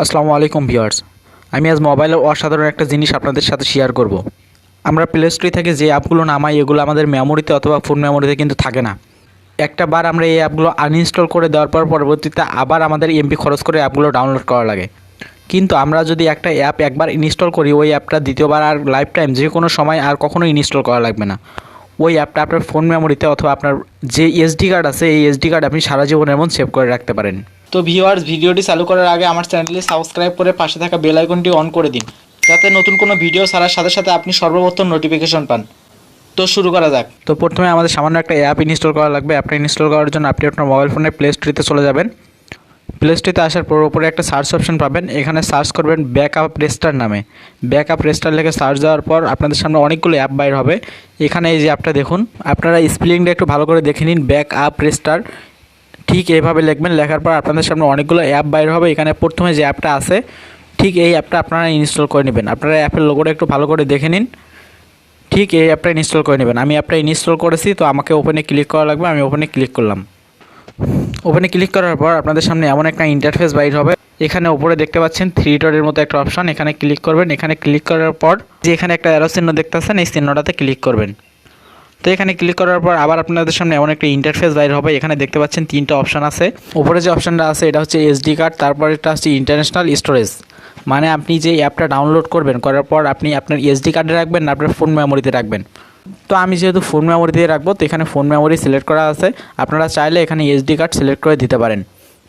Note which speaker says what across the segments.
Speaker 1: আসসালামু আলাইকুম ভিউয়ার্স। আমি আজ মোবাইলের অসাধারণ একটা জিনিস আপনাদের সাথে শেয়ার করব। আমরা প্লে স্টোর থেকে যে অ্যাপগুলো নামাই এগুলো আমাদের মেমোরিতে অথবা ফোন মেমোরিতে কিন্তু থাকে না। একটা বার আমরা এই অ্যাপগুলো আনইনস্টল করে দেওয়ার পর পরবর্তীতে আবার আমাদের এমবি খরচ করে অ্যাপগুলো ডাউনলোড করা লাগে। কিন্তু আমরা যদি একটা অ্যাপ একবার ইনস্টল করি ওই অ্যাপটা দ্বিতীয়বার আর লাইফ টাইম যে কোনো সময় আর কখনো ইনস্টল করা লাগবে না। ওই অ্যাপটা আপনার ফোন মেমোরিতে অথবা আপনার যে এসডি কার্ড আছে এই এসডি কার্ড আপনি সারা জীবনের মধ্যে সেভ করে রাখতে পারেন। তো ভিউয়ার্স, ভিডিওটি চালু করার আগে আমার চ্যানেলটি সাবস্ক্রাইব করে পাশে থাকা বেল আইকনটি অন করে দিন, যাতে নতুন কোনো ভিডিও ছাড়ার সাথে সাথে আপনি সর্বপ্রথম নোটিফিকেশন পান। তো শুরু করা যাক। তো প্রথমে আমাদের সামান্য একটা অ্যাপ ইনস্টল করা লাগবে। অ্যাপটা ইনস্টল করার জন্য আপনি আপনার মোবাইল ফোনে প্লে স্টোরে চলে যাবেন। প্লে স্টোরে আসার পর উপরে একটা সার্চ অপশন পাবেন, এখানে সার্চ করবেন ব্যাকআপ রেস্টার নামে। ব্যাকআপ রেস্টার লিখে সার্চ দেওয়ার পর আপনাদের সামনে অনেকগুলো অ্যাপ বাইর হবে। এখানে এই যে অ্যাপটা দেখুন, আপনারা স্পেলিংটা একটু ভালো করে দেখে নিন, ব্যাকআপ রেস্টার। ঠিক এইভাবে লিখবেন, লেখার পর আপনাদের সামনে অনেকগুলো অ্যাপ বাইর হবে। এখানে প্রথমে যে অ্যাপটা আছে ঠিক এই অ্যাপটা আপনারা ইনস্টল করে নেবেন। আপনারা অ্যাপের লোগোটা একটু ভালো করে দেখে নিন, ঠিক এই অ্যাপটা ইনস্টল করে নেবেন। আমি অ্যাপটা ইনস্টল করেছি, তো আমাকে ওপেনে ক্লিক করা লাগবে। আমি ওপেনে ক্লিক করলাম। ওপেনে ক্লিক করার পর আপনাদের সামনে এমন একটা ইন্টারফেস বাইর হবে। এখানে উপরে দেখতে পাচ্ছেন থ্রি ডটের মতো একটা অপশন, এখানে ক্লিক করবেন। এখানে ক্লিক করার পর যে এখানে একটা অ্যারো চিহ্ন দেখতেছেন এই চিহ্নটাতে ক্লিক করবেন। তো এখানে ক্লিক করার পর আবার আপনাদের সামনে এমন একটা ইন্টারফেস বাইর হবে। এখানে দেখতে পাচ্ছেন তিনটা অপশন আছে। উপরে যে অপশনটা আছে এটা হচ্ছে এসডি কার্ড, তারপর এটা হচ্ছে ইন্টারন্যাশনাল স্টোরেজ। মানে আপনি যে অ্যাপটা ডাউনলোড করবেন করার পর আপনি আপনার এসডি কার্ডে রাখবেন না আপনার ফোন মেমোরিতে রাখবেন। তো আমি যেহেতু ফোন মেমোরি দিয়ে রাখবো, তো এখানে ফোন মেমোরি সিলেক্ট করা আছে। আপনারা চাইলে এখানে এসডি কার্ড সিলেক্ট করে দিতে পারেন।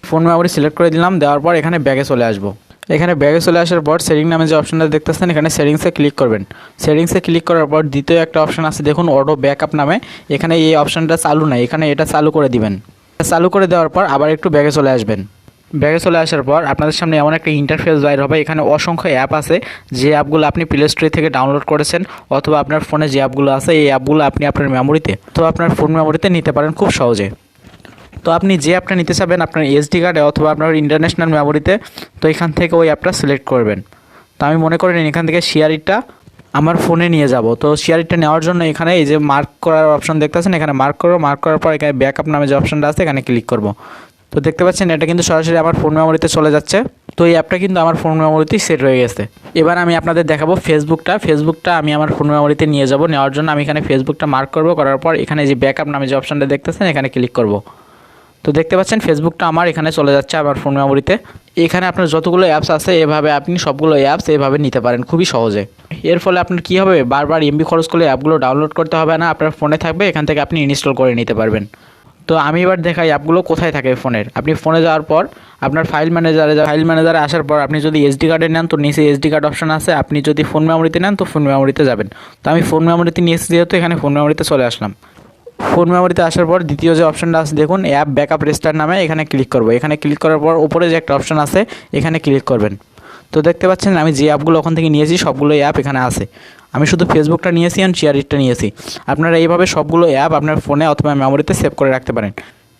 Speaker 1: ফোন মেমোরি সিলেক্ট করে দিলাম, দেওয়ার পর এখানে ব্যাগে চলে আসবো। এখানে ব্যাগে চলে আসার পর সেটিং নামে যে অপশনটা দেখতেছেন এখানে সেটিংসে ক্লিক করবেন। সেটিংসে ক্লিক করার পর দ্বিতীয় একটা অপশন আছে দেখুন, অটো ব্যাকআপ নামে। এখানে এই অপশনটা চালু নাই, এখানে এটা চালু করে দিবেন। চালু করে দেওয়ার পর আবার একটু ব্যাগে চলে আসবেন। ব্যাগে চলে আসার পর আপনাদের সামনে এমন একটা ইন্টারফেস বাইর হবে। এখানে অসংখ্য অ্যাপ আছে, যে অ্যাপগুলো আপনি প্লে স্টোর থেকে ডাউনলোড করেছেন অথবা আপনার ফোনে যে অ্যাপগুলো আছে এই অ্যাপগুলো আপনি আপনার মেমোরিতে তো আপনার ফোন মেমোরিতে নিতে পারেন খুব সহজে। তো আপনি যে অ্যাপটা নিতে চাবেন আপনার এসডি কার্ডে অথবা আপনার ইন্টারন্যাশনাল মেমোরিতে, তো এখান থেকে ওই অ্যাপটা সিলেক্ট করবেন। তো আমি মনে করেন এখান থেকে শেয়ারিটটা আমার ফোনে নিয়ে যাব। তো শেয়ারিটটা নেওয়ার জন্য এখানে এই যে মার্ক করার অপশন দেখতেছেন এখানে মার্ক করব। মার্ক করার পর এখানে ব্যাকআপ নামে যে অপশনটা আছে এখানে ক্লিক করব। তো দেখতে পাচ্ছেন এটা কিন্তু সরাসরি আমার ফোন মেমোরিতে চলে যাচ্ছে। তো এই অ্যাপটা কিন্তু আমার ফোন মেমোরিতেই সেট হয়ে গেছে। এবার আমি আপনাদের দেখাবো ফেসবুকটা আমি আমার ফোন মেমোরিতে নিয়ে যাব। নেওয়ার জন্য আমি এখানে ফেসবুকটা মার্ক করব, করার পর এখানে যে ব্যাকআপ নামে যে অপশনটা দেখতেছেন এখানে ক্লিক করব। তো দেখতে পাচ্ছেন ফেসবুকটা আমার এখানে চলে যাচ্ছে আমার ফোন মেমোরিতে। এখানে আপনার যতগুলো অ্যাপস আছে এভাবে আপনি সবগুলো অ্যাপস এভাবে নিতে পারেন খুবই সহজে। এর ফলে আপনার কী হবে, বারবার এমবি খরচ করলে অ্যাপগুলো ডাউনলোড করতে হবে না, আপনার ফোনে থাকবে, এখান থেকে আপনি ইনস্টল করে নিতে পারবেন। তো আমি এবার দেখাই অ্যাপগুলো কোথায় থাকে ফোনের। আপনি ফোনে যাওয়ার পর আপনার ফাইল ম্যানেজারে আসার পর আপনি যদি এসডি কার্ডে নেন তো নিচে এসডি কার্ড অপশন আছে। আপনি যদি ফোন মেমোরিতে নেন তো ফোন মেমোরিতে যাবেন। তো আমি ফোন মেমোরিতে নিয়েছি যেহেতু এখানে ফোন মেমোরিতে চলে আসলাম। ফোন মেমোরিতে আসার পর দ্বিতীয় যে অপশনটা আছে দেখুন অ্যাপ ব্যাকআপ রেস্টার নামে, এখানে ক্লিক করব। এখানে ক্লিক করার পর উপরে যে একটা অপশন আছে এখানে ক্লিক করবেন। তো দেখতে পাচ্ছেন আমি যে অ্যাপগুলো ওখান থেকে নিয়েছি সবগুলো অ্যাপ এখানে আছে। আমি শুধু ফেসবুকটা নিয়েছি আর শেয়ারিটটা নিয়েছি। আপনারা এইভাবে সবগুলো অ্যাপ আপনার ফোনে অথবা মেমোরিতে সেভ করে রাখতে পারেন।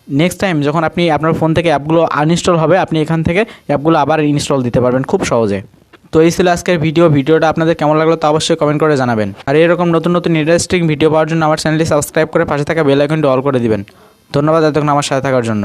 Speaker 1: নেক্সট টাইম যখন আপনি আপনার ফোন থেকে অ্যাপগুলো আনইনস্টল হবে আপনি এখান থেকে অ্যাপগুলো আবার ইনস্টল দিতে পারবেন খুব সহজে। তো এই ছিল আজকের ভিডিওটা আপনাদের কেমন লাগলো তা অবশ্যই কমেন্ট করে জানাবেন। আর এরকম নতুন ইন্টারেস্টিং ভিডিও পাওয়ার জন্য আমার চ্যানেলটি সাবস্ক্রাইব করে পাশে থাকা বেল আইকনটি অল করে দিবেন। ধন্যবাদ এতক্ষণ আমার সাথে থাকার জন্য।